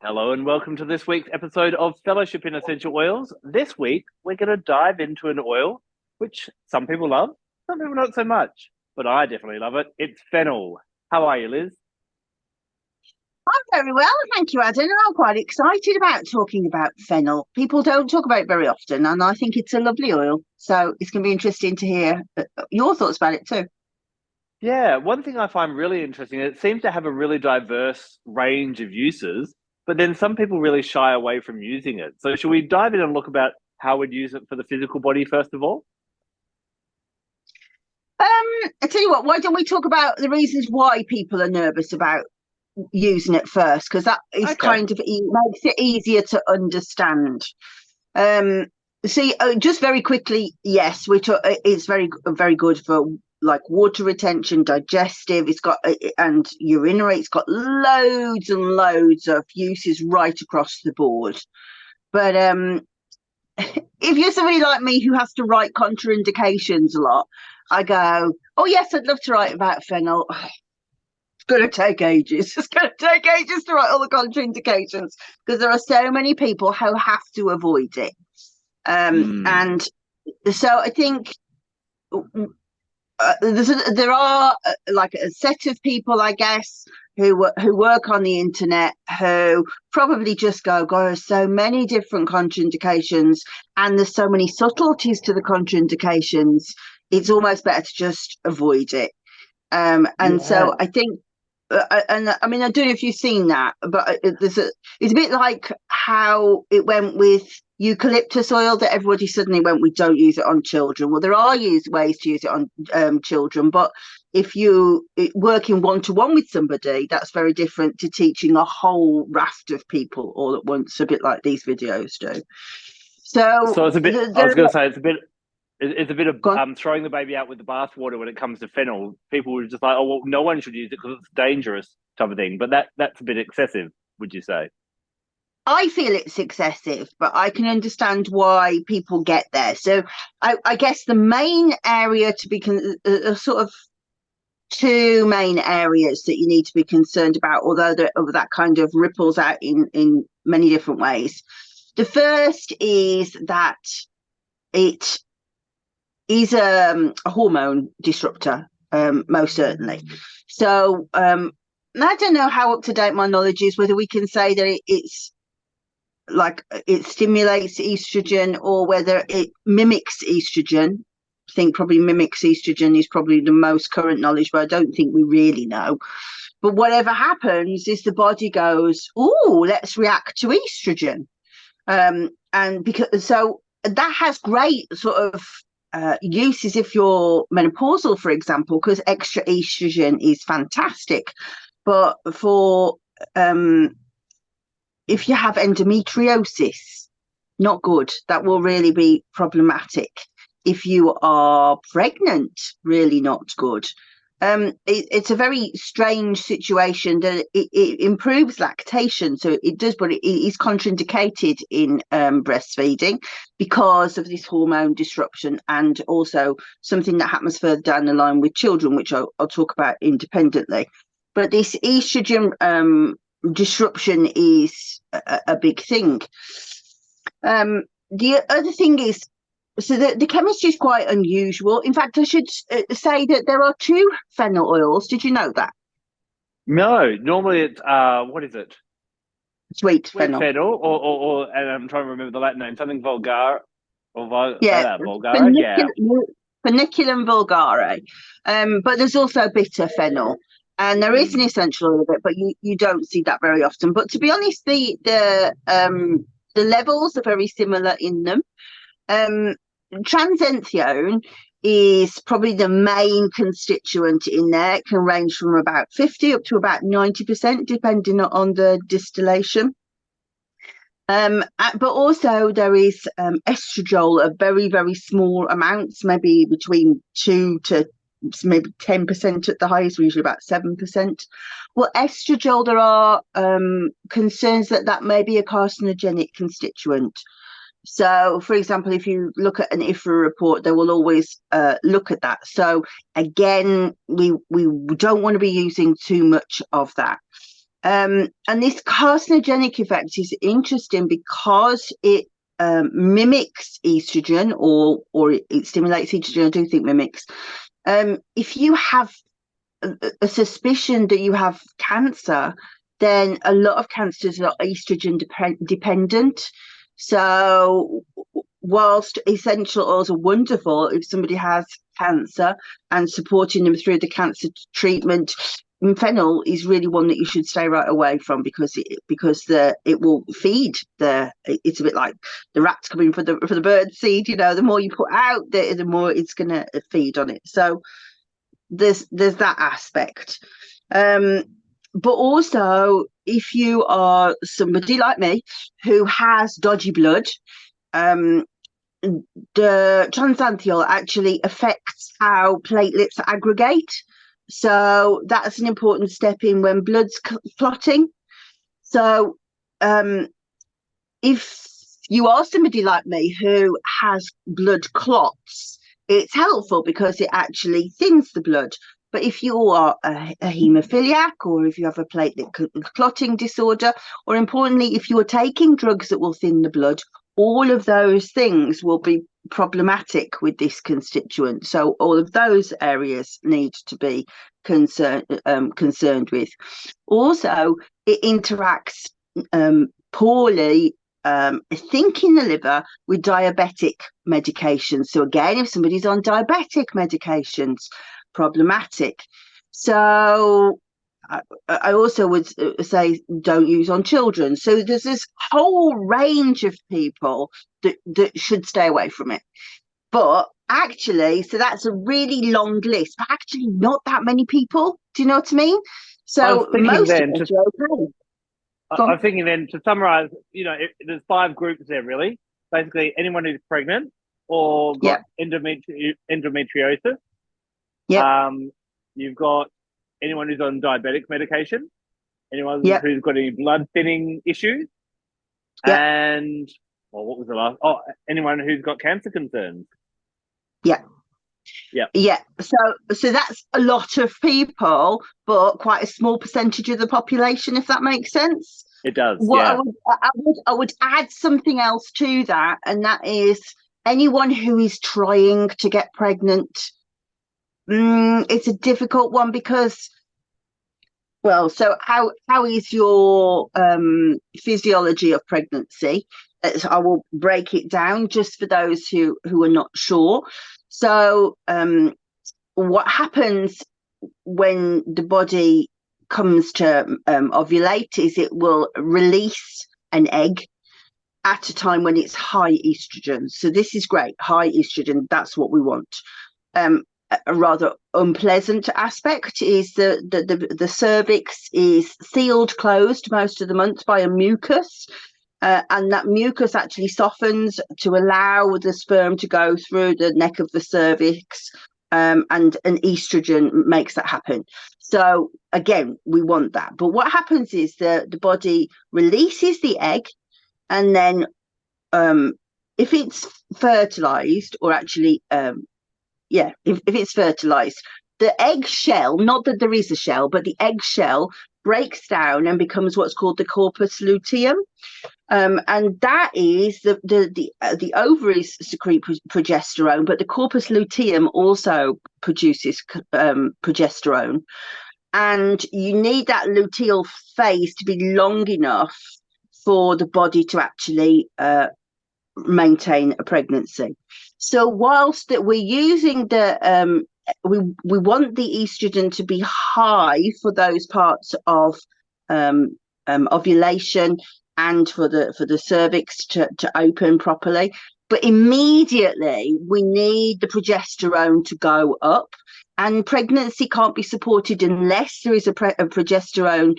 Hello and welcome to this week's episode of Fellowship in Essential Oils. This week, we're going to dive into an oil which some people love, some people not so much, but I definitely love it. It's fennel. How are you, Liz? I'm very well, thank you, Adam. And I'm quite excited about talking about fennel. People don't talk about it very often, and I think it's a lovely oil. So it's going to be interesting to hear your thoughts about it too. Yeah, one thing I find really interesting, it seems to have a really diverse range of uses, but then some people really shy away from using it. So should we dive in and look about how we'd use it for the physical body first of all? I tell you what, why don't we talk about the reasons why people are nervous about using it first? Because that is Okay. kind of makes it easier to understand. Um, just very quickly, yes, it's very good for like water retention, digestive. It's got and urinary. It's got loads and loads of uses right across the board. But if you're somebody like me who has to write contraindications a lot, I go, oh yes, I'd love to write about fennel. It's going to take ages. It's going to take ages to write all the contraindications because there are so many people who have to avoid it. Hmm. And so I think there are like a set of people, I guess, who work on the internet who probably just go, God, there's so many different contraindications, and there's so many subtleties to the contraindications. It's almost better to just avoid it. And Yeah. so I think and I mean, I don't know if you've seen that, but it's a bit like how it went with eucalyptus oil that everybody suddenly went, we don't use it on children. Well, there are ways to use it on children, but if you working one to one with somebody, that's very different to teaching a whole raft of people all at once, a bit like these videos do. So So it's a bit, I was going to say, it's a bit of the, throwing the baby out with the bathwater when it comes to fennel. People were just like, oh, well, no one should use it because it's dangerous type of thing. But that's a bit excessive, would you say? I feel it's excessive, but I can understand why people get there. So I guess the main area to be sort of two main areas that you need to be concerned about, although that kind of ripples out in many different ways. The first is that it is a hormone disruptor, most certainly. So I don't know how up to date my knowledge is, whether we can say that it's like it stimulates estrogen or whether it mimics estrogen. I think probably mimics estrogen is probably the most current knowledge, but I don't think we really know. But whatever happens is the body goes, oh, let's react to estrogen. And because so that has great sort of uses if you're menopausal, for example, because extra estrogen is fantastic. But for if you have endometriosis, not good. That will really be problematic. If you are pregnant, really not good. It's a very strange situation that it improves lactation, so it does, but it is contraindicated in breastfeeding because of this hormone disruption, and also something that happens further down the line with children, which I'll talk about independently. But this estrogen disruption is a big thing. The other thing is, so the chemistry is quite unusual. In fact, I should say that there are two fennel oils. Did you know that? No, normally it's what is it? Sweet Sweet fennel. fennel, and I'm trying to remember the Latin name, something vulgar, or say Yeah, that vulgara, yeah. funiculum, funiculum vulgare. But there's also bitter fennel. And there is an Mm. essential oil of it, but you don't see that very often. But to be honest, the levels are very similar in them. Um, Transentheone is probably the main constituent in there. It can range from about 50 up to about 90%, depending on the distillation. But also there is estradiol of very, very small amounts, maybe between 2 to maybe 10% at the highest, usually about 7%. Well, estradiol, there are concerns that that may be a carcinogenic constituent. So, for example, if you look at an IFRA report, they will always look at that. So, again, we don't want to be using too much of that. And this carcinogenic effect is interesting because it mimics estrogen, or it stimulates estrogen. I do think mimics. If you have a suspicion that you have cancer, then a lot of cancers are estrogen dependent. So whilst essential oils are wonderful if somebody has cancer and supporting them through the cancer treatment, fennel is really one that you should stay right away from, because it will feed it's a bit like the rats coming for the bird seed. The more you put out, the more it's going to feed on it. So there's that aspect. But also, if you are somebody like me who has dodgy blood, the transanthiol actually affects how platelets aggregate. So that's an important step in when blood's clotting. So if you are somebody like me who has blood clots, it's helpful because it actually thins the blood. But if you are a haemophiliac, or if you have a platelet clotting disorder, or importantly, if you are taking drugs that will thin the blood, all of those things will be problematic with this constituent. So all of those areas need to be concerned with. Also, it interacts poorly, I think, in the liver with diabetic medications. So again, if somebody's on diabetic medications, problematic. So I also would say don't use on children. So there's this whole range of people that should stay away from it. But actually, so that's a really long list, but actually not that many people. Do you know what I mean? So most of us are okay. I'm thinking then, to summarize, there's 5 groups there, really. Basically, anyone who's pregnant or got endometriosis. Yeah. You've got anyone who's on diabetic medication, anyone who's got any blood thinning issues, and what was the last? Oh, anyone who's got cancer concerns. Yeah. So that's a lot of people, but quite a small percentage of the population, if that makes sense. It does. I would add something else to that, and that is anyone who is trying to get pregnant. It's a difficult one because, well, so how is your physiology of pregnancy? I will break it down just for those who are not sure. So what happens when the body comes to ovulate is it will release an egg at a time when it's high estrogen. So this is great, high estrogen, that's what we want. A rather unpleasant aspect is the cervix is sealed closed most of the month by a mucus. And that mucus actually softens to allow the sperm to go through the neck of the cervix, and an estrogen makes that happen. So again, we want that. But what happens is the body releases the egg, and then if it's fertilized, or actually, if it's fertilized, the egg shell, not that there is a shell, but the egg shell breaks down and becomes what's called the corpus luteum. And that is the ovaries secrete progesterone, but the corpus luteum also produces progesterone. And you need that luteal phase to be long enough for the body to actually maintain a pregnancy. So whilst that we're using we want the estrogen to be high for those parts of ovulation, and for the cervix to open properly, but immediately we need the progesterone to go up, and pregnancy can't be supported unless there is a progesterone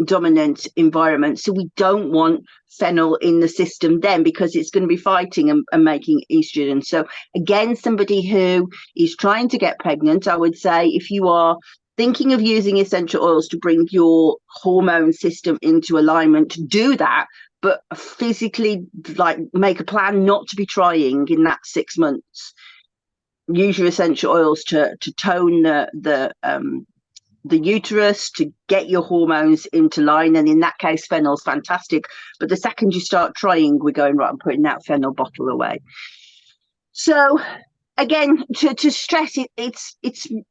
dominant environment. So we don't want fennel in the system then, because it's going to be fighting and making estrogen. So again, somebody who is trying to get pregnant, I would say, if you are thinking of using essential oils to bring your hormone system into alignment, do that, but physically, like, make a plan not to be trying in that 6 months. Use your essential oils to tone the the uterus to get your hormones into line. And in that case, Fennel's fantastic. But the second you start trying, we're going, right, I'm putting that Fennel bottle away. So again, to stress it, it's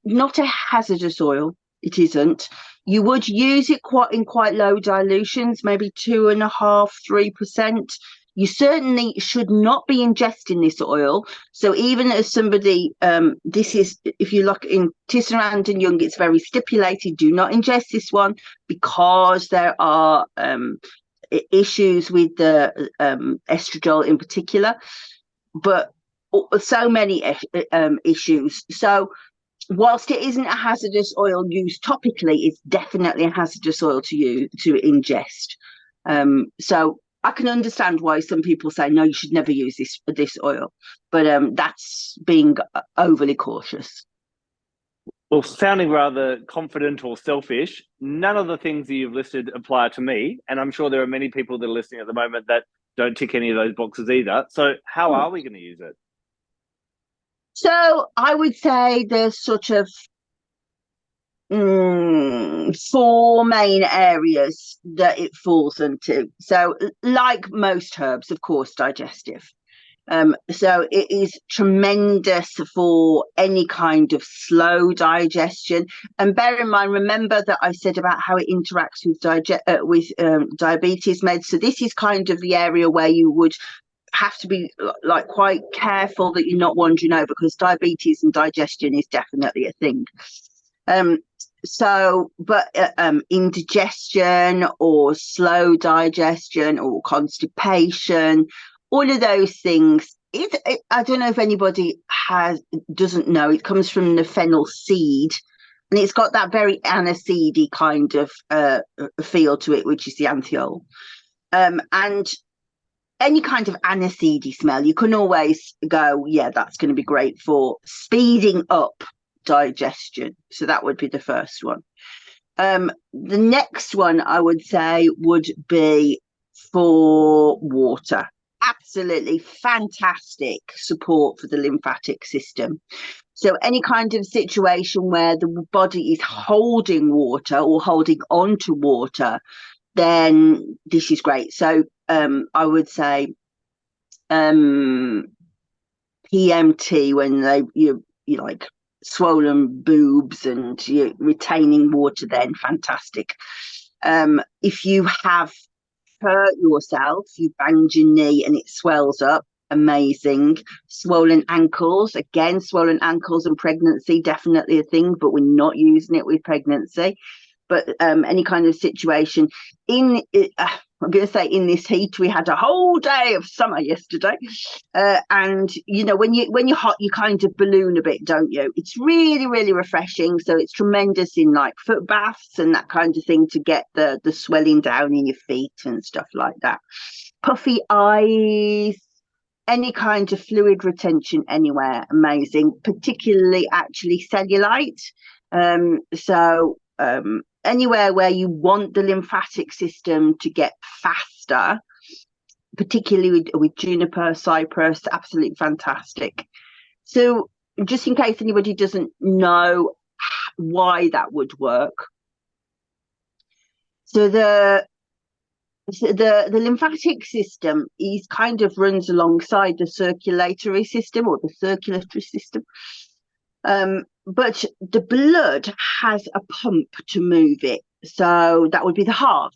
not a hazardous oil. It isn't. You would use it in quite low dilutions, maybe 2.5%, 3%. You certainly should not be ingesting this oil. So even as somebody, this is, if you look in Tisserand and Young, it's very stipulated, do not ingest this one, because there are issues with the estradiol in particular, but so many issues. So whilst it isn't a hazardous oil used topically, it's definitely a hazardous oil to ingest. So I can understand why some people say, no, you should never use this oil. But that's being overly cautious. Well, sounding rather confident or selfish, none of the things that you've listed apply to me. And I'm sure there are many people that are listening at the moment that don't tick any of those boxes either. So how are we going to use it? So I would say there's sort of 4 main areas that it falls into. So like most herbs, of course, digestive. So it is tremendous for any kind of slow digestion. And bear in mind, remember that I said about how it interacts with diabetes meds. So this is kind of the area where you would have to be like quite careful that you're not wandering over, because diabetes and digestion is definitely a thing. But indigestion or slow digestion or constipation, all of those things, I don't know if anybody doesn't know, it comes from the fennel seed, and it's got that very aniseedy kind of feel to it, which is the anthiol. And any kind of aniseedy smell, you can always go, yeah, that's going to be great for speeding up digestion. So that would be the first one. The next one I would say would be for water. Absolutely fantastic support for the lymphatic system. So any kind of situation where the body is holding water or holding on to water, then this is great. So I would say PMT, when you like swollen boobs and you're retaining water, then fantastic. If you have hurt yourself, you banged your knee and it swells up, amazing. Swollen ankles, again, swollen ankles and pregnancy, definitely a thing, but we're not using it with pregnancy. But any kind of situation I'm going to say in this heat, we had a whole day of summer yesterday, and when you're hot, you kind of balloon a bit, don't you? It's really, really refreshing. So it's tremendous in like foot baths and that kind of thing to get the swelling down in your feet and stuff like that. Puffy eyes, any kind of fluid retention anywhere, amazing. Particularly actually cellulite. Anywhere where you want the lymphatic system to get faster, particularly with juniper, cypress, absolutely fantastic. So just in case anybody doesn't know why that would work. So the lymphatic system is kind of runs alongside the circulatory system or the circulatory system. But the blood has a pump to move it. So that would be the heart.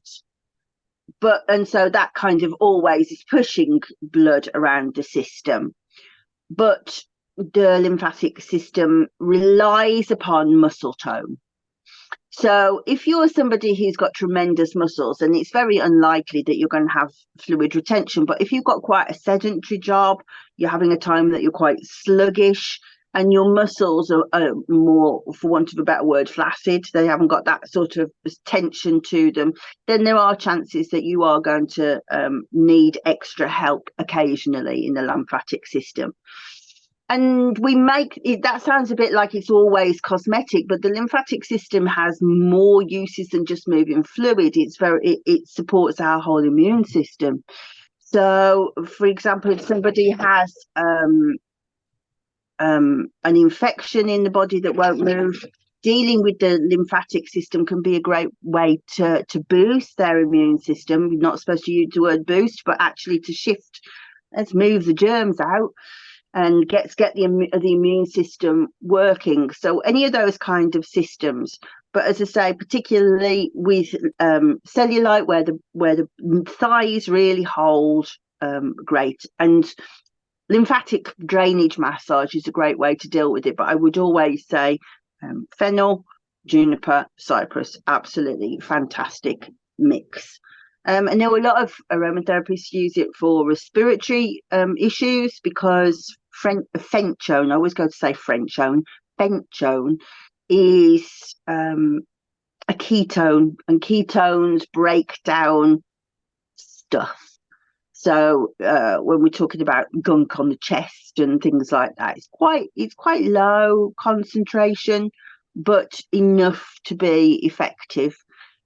And so that kind of always is pushing blood around the system. But the lymphatic system relies upon muscle tone. So if you're somebody who's got tremendous muscles, and it's very unlikely that you're going to have fluid retention, but if you've got quite a sedentary job, you're having a time that you're quite sluggish, and your muscles are more, for want of a better word, flaccid, they haven't got that sort of tension to them, then there are chances that you are going to need extra help occasionally in the lymphatic system. And we make it, that sounds a bit like it's always cosmetic, but the lymphatic system has more uses than just moving fluid. It supports our whole immune system. So, for example, if somebody has an infection in the body that won't move, dealing with the lymphatic system can be a great way to boost their immune system. You're not supposed to use the word boost, but actually to shift, let's move the germs out and get the immune system working. So any of those kind of systems. But as I say, particularly with cellulite, where the thighs really hold, great. And lymphatic drainage massage is a great way to deal with it. But I would always say fennel, juniper, cypress, absolutely fantastic mix. And there were a lot of aromatherapists use it for respiratory issues because fenchone, I always go to say fenchone is a ketone, and ketones break down stuff. So when we're talking about gunk on the chest and things like that, it's quite low concentration, but enough to be effective.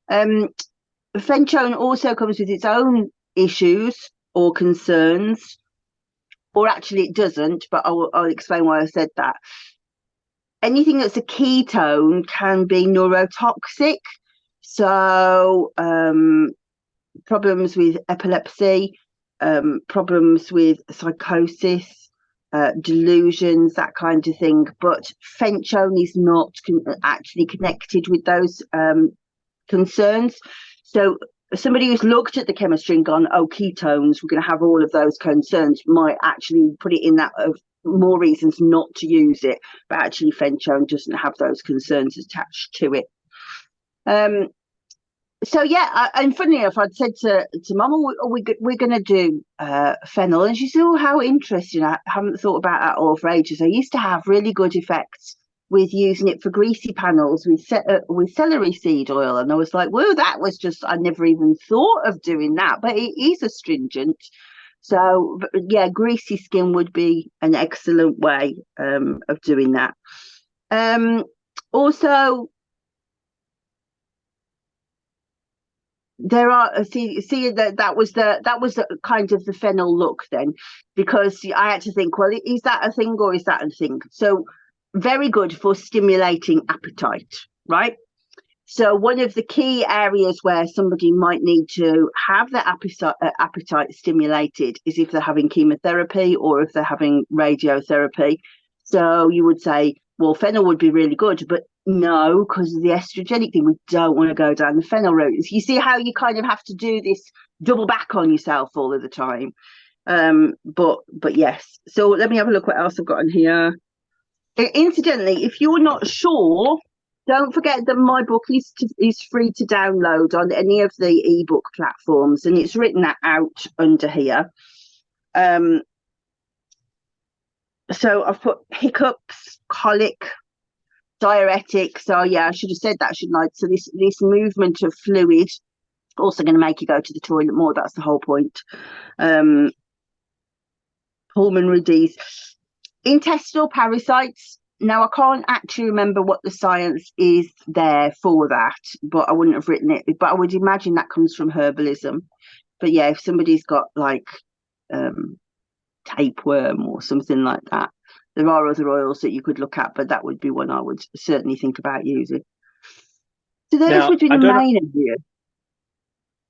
Fenchone also comes with its own issues or concerns, or actually it doesn't, but I'll explain why I said that. Anything that's a ketone can be neurotoxic. So problems with epilepsy, problems with psychosis, delusions, that kind of thing. But fenchone is not actually connected with those concerns. So somebody who's looked at the chemistry and gone, oh, ketones, we're going to have all of those concerns, might actually put it in that of more reasons not to use it. But actually, fenchone doesn't have those concerns attached to it. So yeah, and funnily enough, I'd said to Mum, we're going to do fennel, and she said, oh, how interesting! I haven't thought about that all for ages. I used to have really good effects with using it for greasy panels with celery seed oil, and I was like, whoa, that was just, I never even thought of doing that, but it is astringent. So yeah, greasy skin would be an excellent way of doing that. Also, there are see that was the kind of the fennel look then, because I had to think, well, is that a thing or is that a thing? So very good for stimulating appetite, right? So one of the key areas where somebody might need to have their appetite stimulated is if they're having chemotherapy or if they're having radiotherapy. So you would say, well, fennel would be really good, but no, because of the estrogenic thing, we don't want to go down the fennel route. You see how you kind of have to do this double back on yourself all of the time. But yes. So let me have a look what else I've got in here. Incidentally, if you're not sure, don't forget that my book is free to download on any of the ebook platforms, and it's written that out under here. So I've put hiccups, colic, diuretic. So yeah, I should have said that, shouldn't I? So this movement of fluid also going to make you go to the toilet more. That's the whole point. Pulmonary disease. Intestinal parasites. Now, I can't actually remember what the science is there for that, but I wouldn't have written it. But I would imagine that comes from herbalism. But yeah, if somebody's got like tapeworm or something like that, there are other oils that you could look at, but that would be one I would certainly think about using. So those would be the main areas.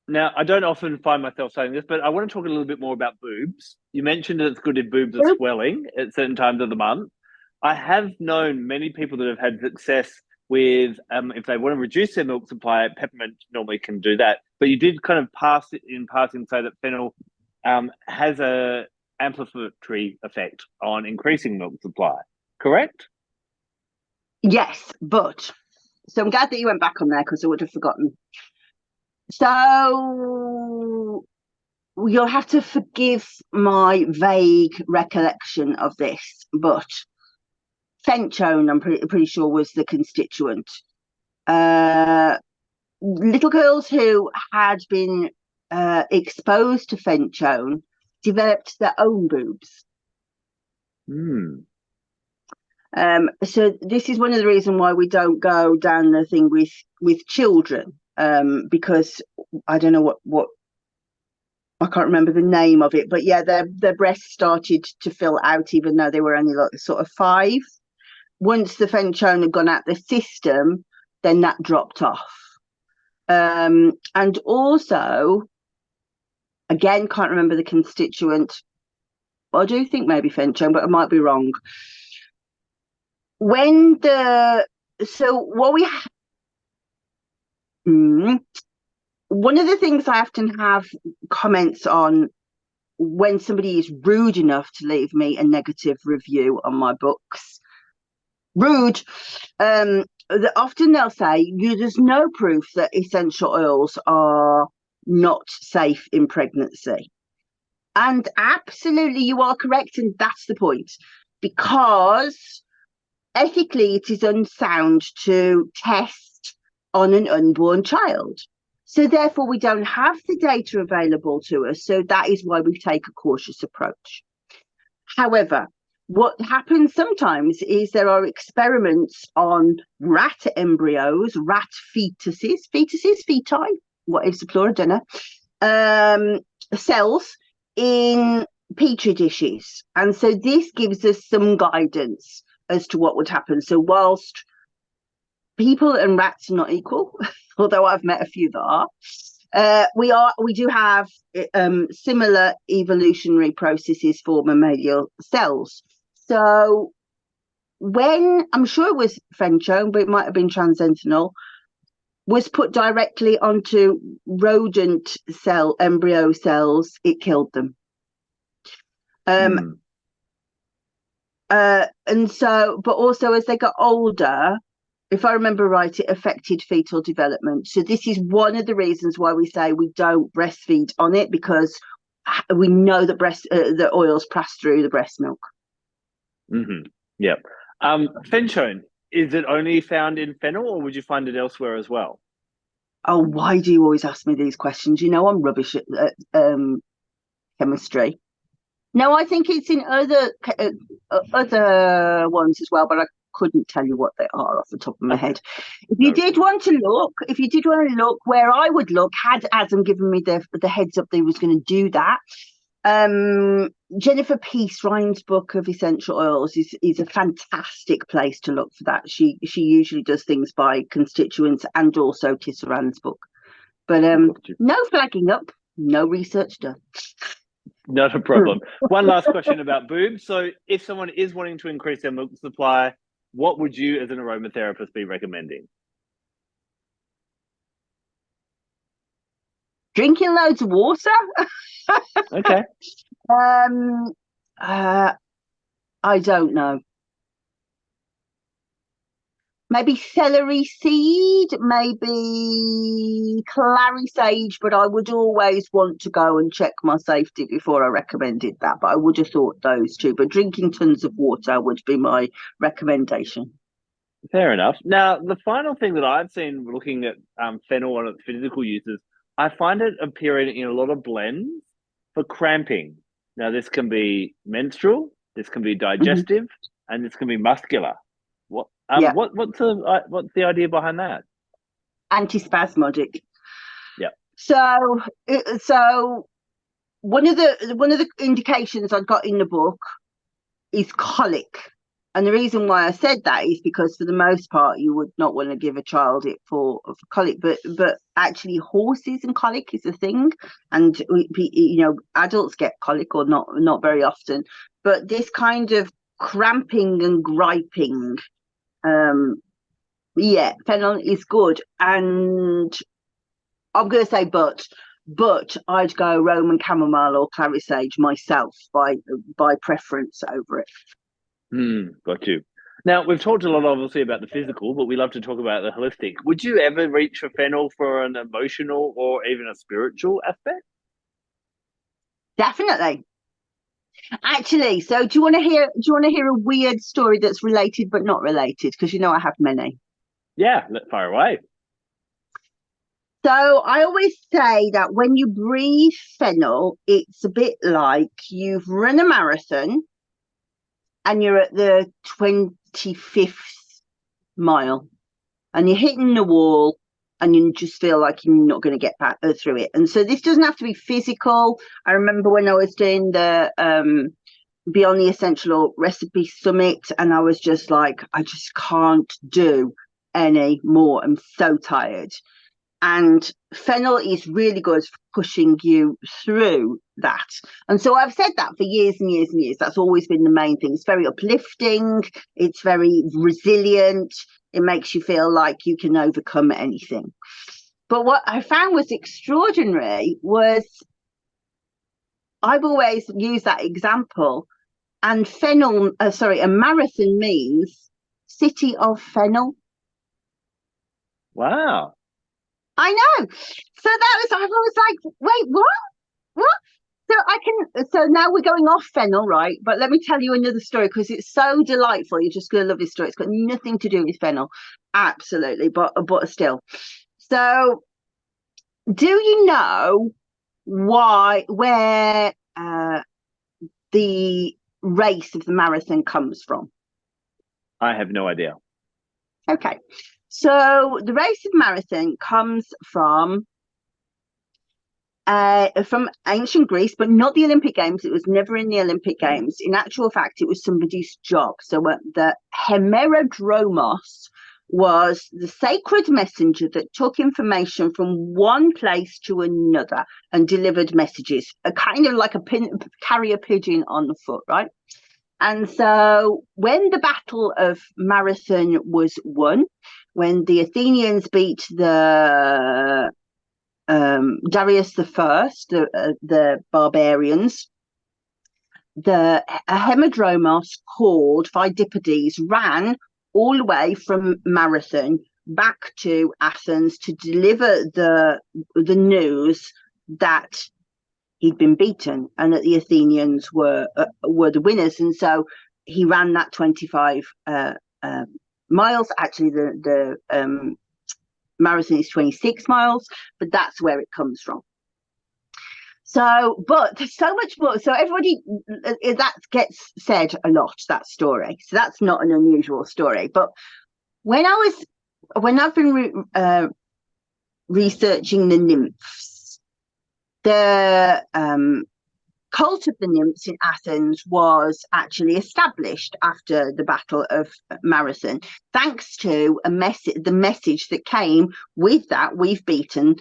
Now, I don't often find myself saying this, but I want to talk a little bit more about boobs. You mentioned that it's good if boobs are swelling at certain times of the month. I have known many people that have had success with, if they want to reduce their milk supply, peppermint normally can do that. But you did kind of in passing say that fennel has a amplificatory effect on increasing milk supply, correct? Yes, but so I'm glad that you went back on there because I would have forgotten. So you'll have to forgive my vague recollection of this, but fenchone, I'm pretty sure, was the constituent. Little girls who had been exposed to fenchone developed their own boobs. So this is one of the reasons why we don't go down the thing with children, because I don't know what I can't remember the name of it, but yeah, their breasts started to fill out even though they were only like sort of 5. once the fenchone had gone out the system, then that dropped off. And also, again, can't remember the constituent. I do think maybe fenchone, but I might be wrong. When one of the things I often have comments on when somebody is rude enough to leave me a negative review on my books, often they'll say, there's no proof that essential oils are not safe in pregnancy. And absolutely, you are correct, and that's the point. Because ethically, it is unsound to test on an unborn child. So therefore, we don't have the data available to us. So that is why we take a cautious approach. However, what happens sometimes is there are experiments on rat embryos, rat feti, what is the plural, I don't know, cells in petri dishes. And so this gives us some guidance as to what would happen. So whilst people and rats are not equal, although I've met a few that are, we do have similar evolutionary processes for mammalian cells. So when, I'm sure it was fenchone, but it might have been transcendental, was put directly onto rodent embryo cells, it killed them. And so, but also as they got older, if I remember right, it affected fetal development. So this is one of the reasons why we say we don't breastfeed on it, because we know that the oils pass through the breast milk. Yeah. Fenchone, is it only found in fennel, or would you find it elsewhere as well? Oh, why do you always ask me these questions? You know I'm rubbish at chemistry. No, I think it's in other ones as well, but I couldn't tell you what they are off the top of my head. If you did want to look where I would look, had Adam given me the heads up that he was going to do that, Jennifer Peace Ryan's book of essential oils is a fantastic place to look for that. She usually does things by constituents, and also Tisserand's book. But no flagging up, no research done. Not a problem. One last question about boobs. So if someone is wanting to increase their milk supply, what would you as an aromatherapist be recommending? Drinking loads of water. Okay. I don't know. Maybe celery seed, maybe clary sage, but I would always want to go and check my safety before I recommended that. But I would have thought those two. But drinking tons of water would be my recommendation. Fair enough. Now, the final thing that I've seen looking at fennel and its physical uses, I find it appearing in a lot of blends for cramping. Now, this can be menstrual, this can be digestive, and this can be muscular. What's the idea behind that? Antispasmodic. Yeah. So one of the indications I got in the book is colic. And the reason why I said that is because for the most part you would not want to give a child it for colic, but actually horses and colic is a thing, and adults get colic, or not very often, but this kind of cramping and griping, fennel is good. And I'm going to say but I'd go Roman chamomile or clary sage myself by preference over it. Got you. Now, we've talked a lot, obviously, about the physical, but we love to talk about the holistic. Would you ever reach for fennel for an emotional or even a spiritual aspect? Definitely. Actually, so do you want to hear a weird story that's related but not related? Because I have many. Yeah, let's fire away. So I always say that when you breathe fennel, it's a bit like you've run a marathon and you're at the 25th mile and you're hitting the wall and you just feel like you're not going to get back through it. And so this doesn't have to be physical. I remember when I was doing the be on the Essential Oil Recipe Summit, and I was just like, I just can't do any more. I'm so tired. And Fennel is really good for pushing you through that. And so I've said that for years and years and years. That's always been the main thing. It's very uplifting. It's very resilient. It makes you feel like you can overcome anything. But what I found was extraordinary was I've always used that example. And Fennel, a marathon means city of Fennel. Wow. I know. So I was like, wait, what? What? So now we're going off Fennel, right? But let me tell you another story because it's so delightful. You're just going to love this story. It's got nothing to do with Fennel. Absolutely. But still. So do you know where the race of the marathon comes from? I have no idea. Okay. So the race of marathon comes from ancient Greece, but not the Olympic Games. It was never in the Olympic Games. In actual fact, it was somebody's job. So the hemerodromos was the sacred messenger that took information from one place to another and delivered messages, a kind of like a carrier pigeon on the foot, right? And so when the Battle of Marathon was won, when the Athenians beat the Darius the First, the barbarians, the Hemodromos called Pheidippides ran all the way from Marathon back to Athens to deliver the news that he'd been beaten and that the Athenians were the winners. And so he ran that 25 miles. Actually, the marathon is 26 miles, but that's where it comes from. So, but there's so much more. So everybody, that gets said a lot, that story. So that's not an unusual story. But when I've been researching the nymphs, the cult of the nymphs in Athens was actually established after the Battle of Marathon, thanks to the message that came with that. We've beaten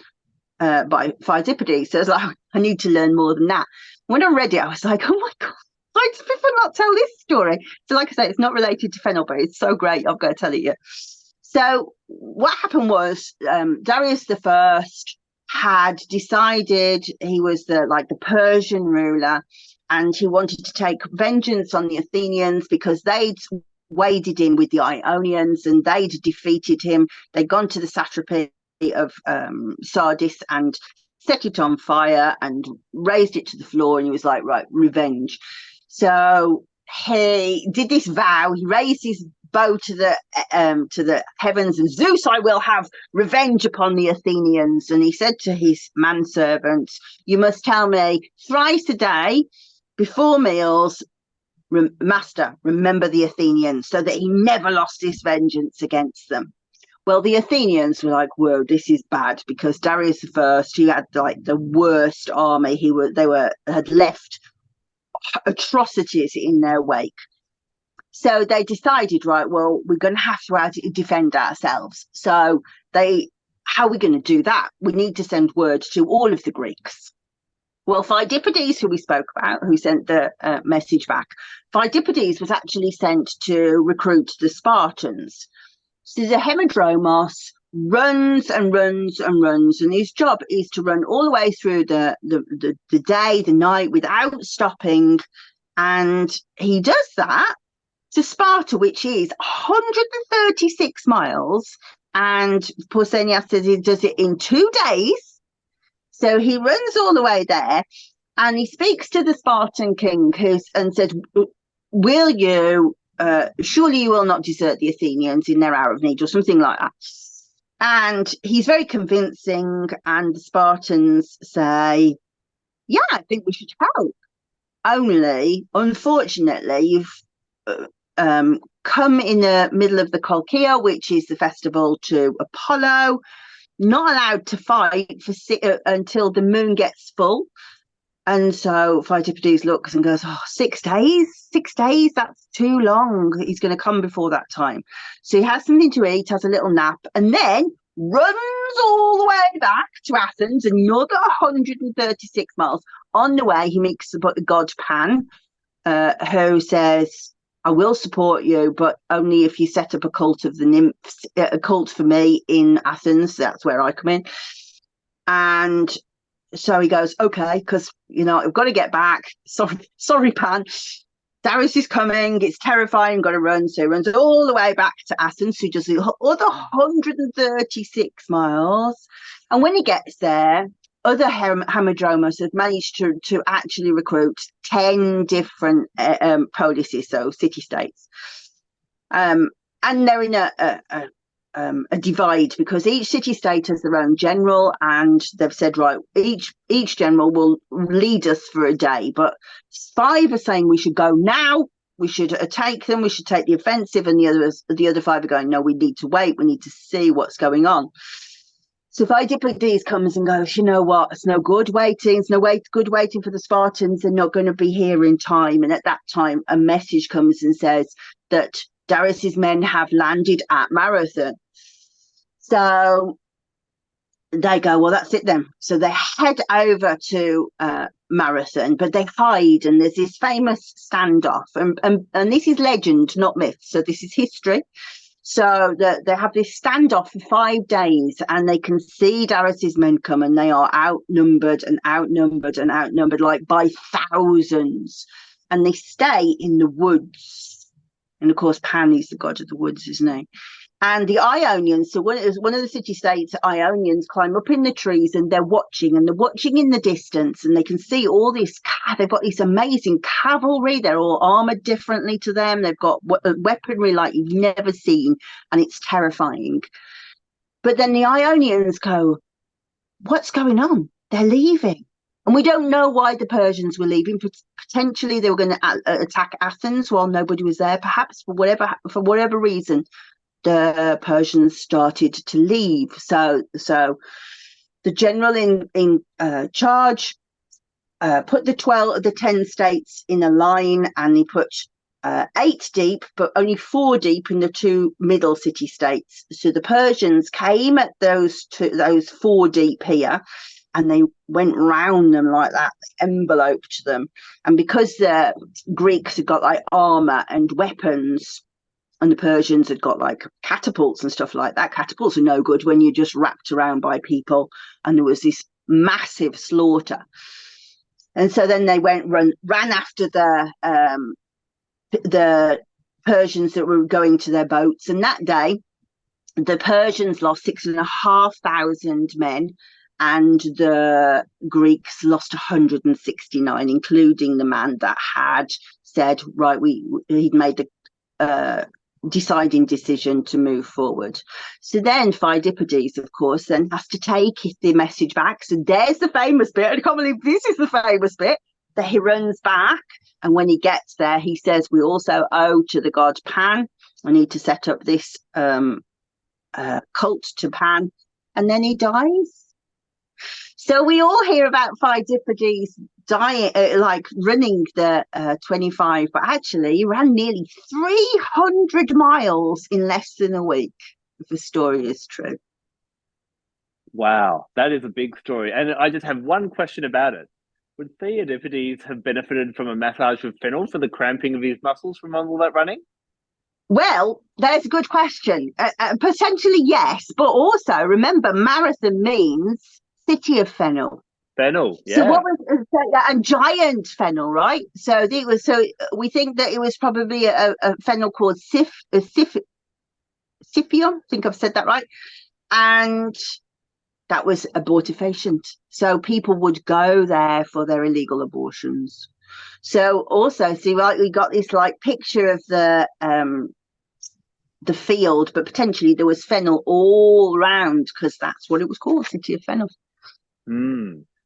by Pheidippides. So I was like, I need to learn more than that. When I read it, I was like, oh my God, why does people not tell this story? So like I say, it's not related to Fennel, but it's so great, I've got to tell it you. So what happened was Darius the First had decided, he was the Persian ruler, and he wanted to take vengeance on the Athenians because they'd waded in with the Ionians and they'd defeated him. They'd gone to the satrapy of Sardis and set it on fire and raised it to the floor, and he was like, right, revenge. So he did this vow. He raised his bow to the heavens, and Zeus, I will have revenge upon the Athenians. And he said to his manservants, you must tell me thrice a day before meals, master, remember the Athenians, so that he never lost his vengeance against them. Well, the Athenians were like, whoa, this is bad, because Darius I, he had like the worst army. Had left atrocities in their wake. So they decided, right, well, we're going to have to defend ourselves. So how are we going to do that? We need to send word to all of the Greeks. Well, Pheidippides, who we spoke about, who sent the message back, Pheidippides was actually sent to recruit the Spartans. So the Hemodromos runs and runs and runs, and his job is to run all the way through the day, the night, without stopping. And he does that to Sparta, which is 136 miles. And Pausanias says he does it in 2 days. So he runs all the way there, and he speaks to the Spartan king and said, will you, surely you will not desert the Athenians in their hour of need, or something like that. And he's very convincing, and the Spartans say, yeah, I think we should help. Only, unfortunately, you've come in the middle of the Kolkia, which is the festival to Apollo, not allowed to fight until the moon gets full. And so Phytippides looks and goes, oh, 6 days? 6 days? That's too long. He's going to come before that time. So he has something to eat, has a little nap, and then runs all the way back to Athens, another 136 miles. On the way, he meets the god Pan, who says, I will support you, but only if you set up a cult of the nymphs, a cult for me in Athens. That's where I come in. And so he goes, okay, because, I've got to get back. Sorry, Pan. Darius is coming. It's terrifying. Got to run. So he runs all the way back to Athens. So he does the other 136 miles. And when he gets there, other hamadromos have managed to actually recruit 10 different polises, so city-states. And they're in a divide because each city-state has their own general, and they've said, right, each general will lead us for a day, but 5 are saying we should go now, we should take them, we should take the offensive, and the other 5 are going, no, we need to wait, we need to see what's going on. So Pheidippides comes and goes, you know what, it's no good waiting, it's good waiting for the Spartans, they're not going to be here in time. And at that time, a message comes and says that Darius's men have landed at Marathon. So they go, well, that's it then. So they head over to Marathon, but they hide, and there's this famous standoff. And this is legend, not myth. So this is history. So they have this standoff for 5 days, and they can see Darius's men come, and they are outnumbered and outnumbered and outnumbered, like by thousands. And they stay in the woods. And of course, Pan is the god of the woods, isn't he? And the Ionians, so one of the city-states, Ionians climb up in the trees, and they're watching in the distance, and they can see all this, they've got this amazing cavalry, they're all armoured differently to them, they've got weaponry like you've never seen, and it's terrifying. But then the Ionians go, what's going on? They're leaving. And we don't know why the Persians were leaving. Potentially they were going to attack Athens while nobody was there, perhaps for whatever reason. The Persians started to leave. So the general in charge put the 10 states in a line, and he put 8 deep, but only 4 deep in the 2 middle city states. So the Persians came at those 4 deep here, and they went round them like that, enveloped them. And because the Greeks had got like armor and weapons, and the Persians had got like catapults and stuff like that. Catapults are no good when you're just wrapped around by people, and there was this massive slaughter. And so then they ran after the Persians that were going to their boats. And that day, the Persians lost 6,500 men, and the Greeks lost 169, including the man that had said, right, he'd made the deciding decision to move forward. So then Pheidippides, of course, then has to take the message back. So there's the famous bit. I can't believe this is the famous bit, that he runs back. And when he gets there, he says, we also owe to the god Pan. I need to set up this cult to Pan. And then he dies. So we all hear about Pheidippides dying, like running the 25, but actually he ran nearly 300 miles in less than a week, if the story is true. Wow, that is a big story. And I just have one question about it. Would Pheidippides have benefited from a massage with Fennel for the cramping of his muscles from all that running? Well, there's a good question. Potentially, yes, but also remember, Marathon means city of Fennel. Fennel, yeah. So what was and giant fennel, right? So we think that it was probably a fennel called Siphion. I think I've said that right. And that was abortifacient. So people would go there for their illegal abortions. So also, see, right, we got this like picture of the field, but potentially there was fennel all around because that's what it was called, City of Fennel.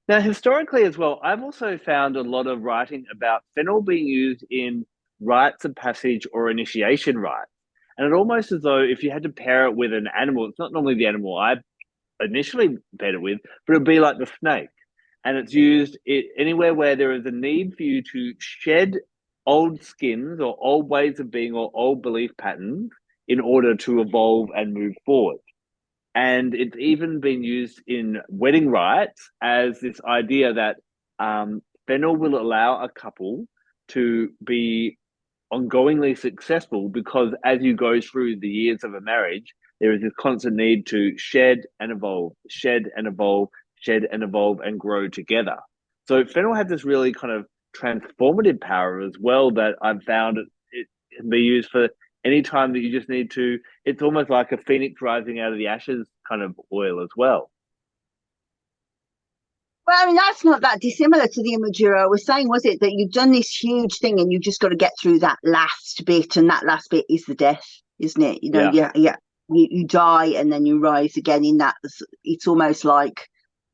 Now, historically as well, I've also found a lot of writing about Fennel being used in rites of passage or initiation rites. And it almost as though if you had to pair it with an animal, it's not normally the animal I initially paired it with, but it'd be like the snake. and it's used anywhere where there is a need for you to shed old skins or old ways of being or old belief patterns in order to evolve and move forward. And it's even been used in wedding rites as this idea that Fennel will allow a couple to be ongoingly successful, because as you go through the years of a marriage, there is this constant need to shed and evolve, shed and evolve, shed and evolve, and grow together. So Fennel has this really kind of transformative power as well, that I've found it can be used for any time that you just need to. It's almost like a phoenix rising out of the ashes kind of oil as well. Well, I mean, that's not that dissimilar to the imagery I was saying, was it? That you've done this huge thing and you've just got to get through that last bit, and that last bit is the death, isn't it? You know, Yeah. you die and then you rise again. In that, it's almost like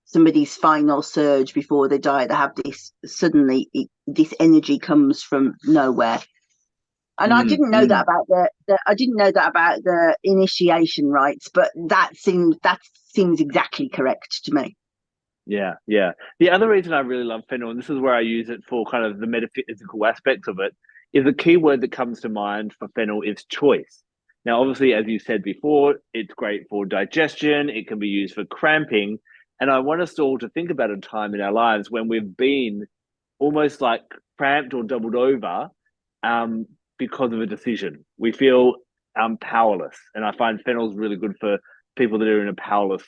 somebody's final surge before they die. They have this suddenly, this energy comes from nowhere. And I didn't know that about I didn't know that about the initiation rites, but that seems exactly correct to me. Yeah, yeah. The other reason I really love Fennel, and this is where I use it for kind of the metaphysical aspects of it, is the key word that comes to mind for Fennel is choice. Now, obviously, as you said before, it's great for digestion. It can be used for cramping. And I want us all to think about a time in our lives when we've been almost like cramped or doubled over um, because of a decision. We feel powerless. And I find Fennel's really good for people that are in a powerless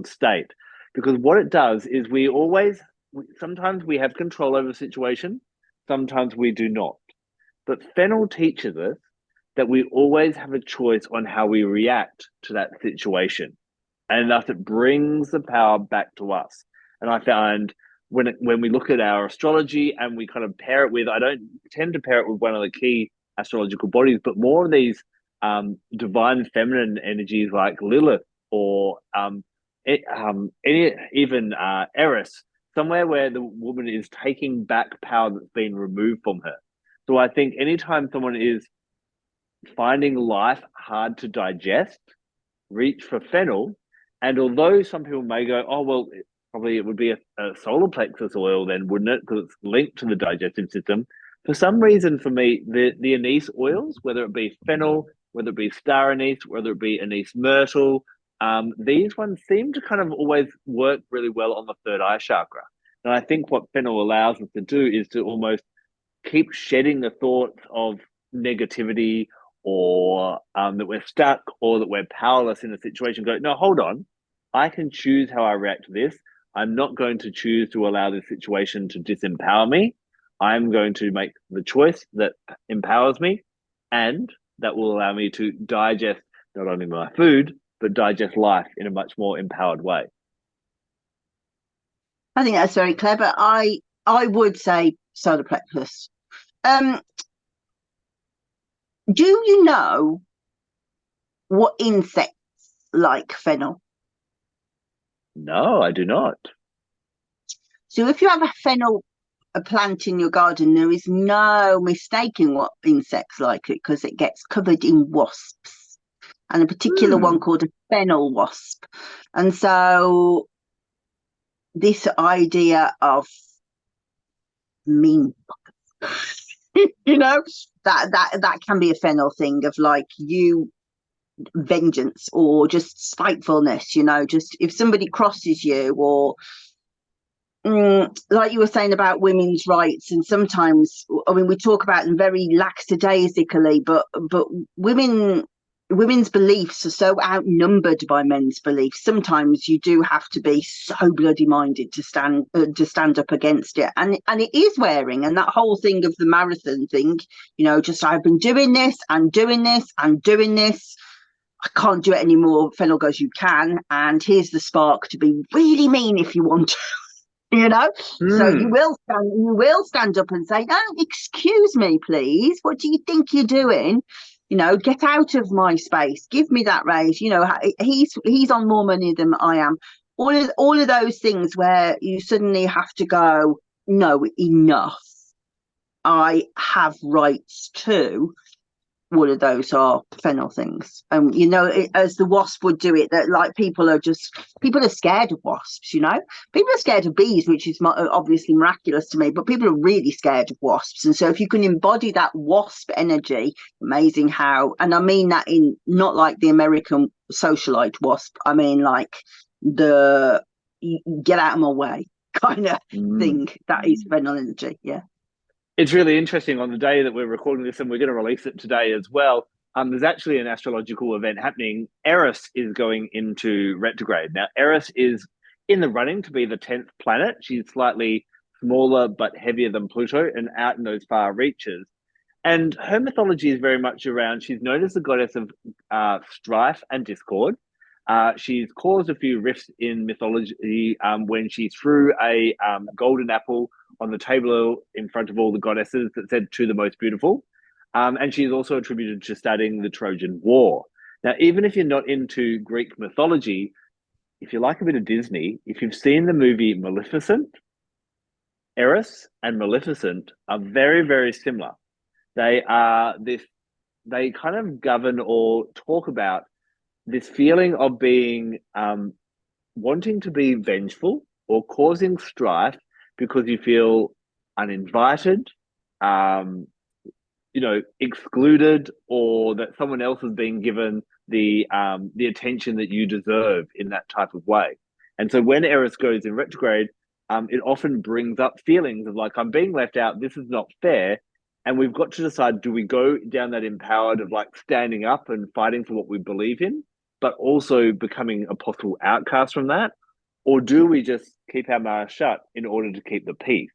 state, because what it does is sometimes we have control over the situation, sometimes we do not. But Fennel teaches us that we always have a choice on how we react to that situation. And thus it brings the power back to us. And I find when we look at our astrology and we kind of pair it with, I don't tend to pair it with one of the key astrological bodies, but more of these divine feminine energies like Lilith or even Eris, somewhere where the woman is taking back power that's been removed from her. So I think anytime someone is finding life hard to digest, reach for Fennel. And although some people may go, oh, well, probably it would be a solar plexus oil then, wouldn't it? Because it's linked to the digestive system. For some reason, for me, the anise oils, whether it be Fennel, whether it be star anise, whether it be anise myrtle, these ones seem to kind of always work really well on the third eye chakra. And I think what Fennel allows us to do is to almost keep shedding the thoughts of negativity, or that we're stuck, or that we're powerless in a situation. Go, no, hold on. I can choose how I react to this. I'm not going to choose to allow this situation to disempower me. I'm going to make the choice that empowers me, and that will allow me to digest not only my food, but digest life in a much more empowered way. I think that's very clever. I would say solar plexus. Do you know what insects like fennel? No, I do not. So if you have a plant in your garden, there is no mistaking what insects like it, because it gets covered in wasps, and a particular one called a fennel wasp. And so this idea of mean you know, that can be a fennel thing of like you vengeance or just spitefulness, you know, just if somebody crosses you, or like you were saying about women's rights, and sometimes, I mean, we talk about them very lackadaisically, but women's beliefs are so outnumbered by men's beliefs. Sometimes you do have to be so bloody minded to stand up against it, and it is wearing. And that whole thing of the marathon thing, you know, just I've been doing this and doing this and doing this, I can't do it anymore. Fennel goes, you can, and here's the spark to be really mean if you want to. You know, so you will stand up and say, no, excuse me, please, what do you think you're doing? You know, get out of my space, give me that raise. You know, he's on more money than I am. All of those things where you suddenly have to go, no, enough, I have rights too. one of those are Fennel things. As the wasp would do it, that like people are scared of wasps. People are scared of bees, which is obviously miraculous to me, but people are really scared of wasps. And so if you can embody that wasp energy, amazing how, and I mean that in not like the American socialite wasp, I mean like the get out of my way kind of thing. That is Fennel energy. Yeah. It's really interesting. On the day that we're recording this, and we're going to release it today as well, there's actually an astrological event happening. Eris is going into retrograde. Now, Eris is in the running to be the 10th planet. She's slightly smaller but heavier than Pluto and out in those far reaches. And her mythology is very much around, she's known as the goddess of strife and discord. She's caused a few rifts in mythology when she threw a golden apple on the table in front of all the goddesses that said "to the most beautiful." And she's also attributed to studying the Trojan War. Now, even if you're not into Greek mythology, if you like a bit of Disney, if you've seen the movie Maleficent, Eris and Maleficent are very, very similar. They kind of govern or talk about this feeling of being wanting to be vengeful or causing strife because you feel uninvited, excluded, or that someone else is being given the attention that you deserve in that type of way. And so when Eris goes in retrograde, it often brings up feelings of like, I'm being left out, this is not fair. And we've got to decide, do we go down that empowered of like standing up and fighting for what we believe in, but also becoming a possible outcast from that? Or do we just keep our mouth shut in order to keep the peace?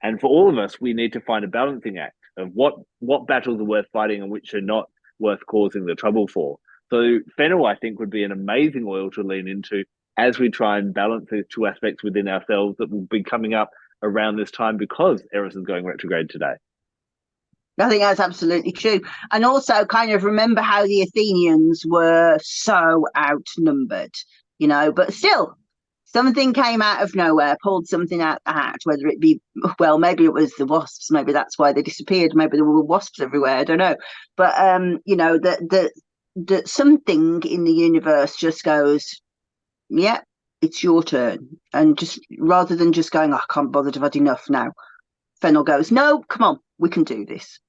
And for all of us, we need to find a balancing act of what battles are worth fighting and which are not worth causing the trouble for. So Fennel, I think, would be an amazing oil to lean into as we try and balance these two aspects within ourselves that will be coming up around this time because Eris is going retrograde today. I think that's absolutely true. And also kind of remember how the Athenians were so outnumbered, but still something came out of nowhere, pulled something out the hat, whether it be, well, maybe it was the wasps, maybe that's why they disappeared, maybe there were wasps everywhere, I don't know. But, that something in the universe just goes, yeah, it's your turn. And just rather than just going, I can't bother, I've had enough now. Fennel goes, no, come on, we can do this.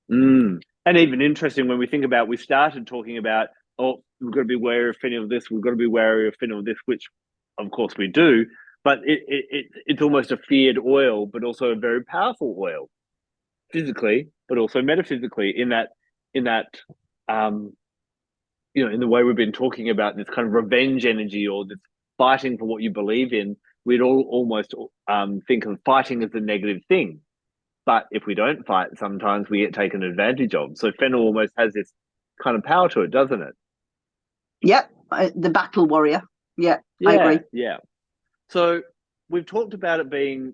And even interesting when we think about, we started talking about, we've got to be wary of Fennel of this, we've got to be wary of Fennel of this, which of course we do, but it's almost a feared oil, but also a very powerful oil, physically, but also metaphysically. In that, in the way we've been talking about this kind of revenge energy or this fighting for what you believe in, we'd all almost think of fighting as a negative thing. But if we don't fight, sometimes we get taken advantage of. So Fennel almost has this kind of power to it, doesn't it? Yep, the battle warrior. Yeah, I agree. Yeah. So we've talked about it being,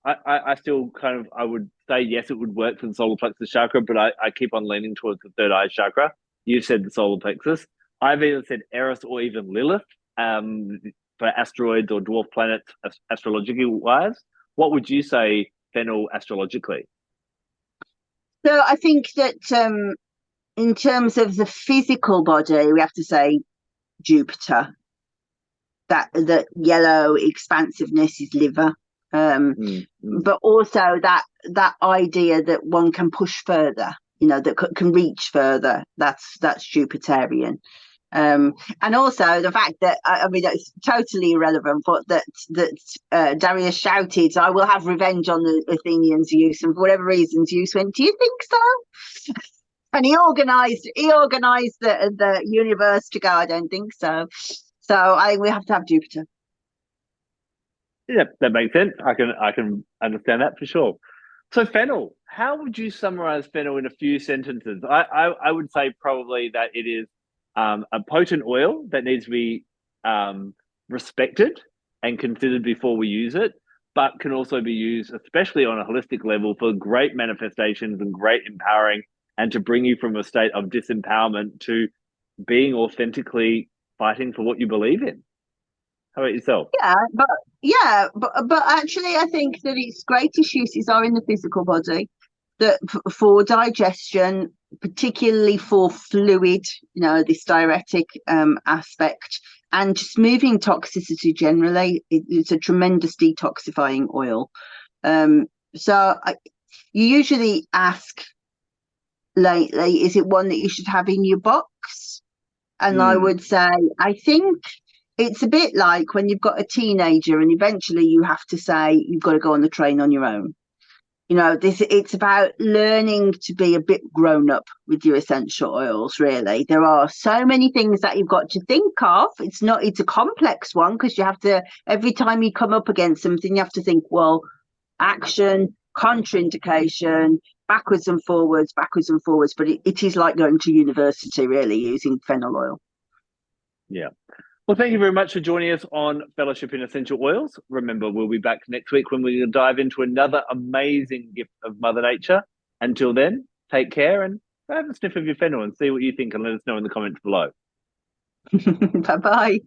I still kind of, I would say, yes, it would work for the solar plexus chakra, but I keep on leaning towards the third eye chakra. You said the solar plexus. I've either said Eris or even Lilith for asteroids or dwarf planets astrologically wise. What would you say, Fennel, astrologically? So I think that in terms of the physical body, we have to say Jupiter. That yellow expansiveness is liver, but also that idea that one can push further, that can reach further. That's Jupiterian. And also the fact that I mean it's totally irrelevant, but that Darius shouted, "I will have revenge on the Athenian Zeus," and for whatever reason Zeus went, "Do you think so?" And he organised the universe to go, "I don't think so." So we have to have Jupiter. Yeah, that makes sense. I can understand that for sure. So Fennel, how would you summarize Fennel in a few sentences? I would say probably that it is a potent oil that needs to be respected and considered before we use it, but can also be used, especially on a holistic level, for great manifestations and great empowering, and to bring you from a state of disempowerment to being authentically fighting for what you believe in. How about yourself? But actually, I think that its greatest uses are in the physical body. that for digestion, particularly for fluid, this diuretic aspect, and just moving toxicity generally, it's a tremendous detoxifying oil. You usually ask lately, is it one that you should have in your box? And I would say, I think it's a bit like when you've got a teenager and eventually you have to say, you've got to go on the train on your own. It's about learning to be a bit grown up with your essential oils, really. There are so many things that you've got to think of. It's a complex one, because you have to, every time you come up against something, you have to think, well, action, contraindication, backwards and forwards. But it is like going to university, really, using fennel oil. Yeah. Well, thank you very much for joining us on Fellowship in Essential Oils. Remember, we'll be back next week when we're going to dive into another amazing gift of Mother Nature. Until then, take care and have a sniff of your fennel and see what you think, and let us know in the comments below. Bye-bye.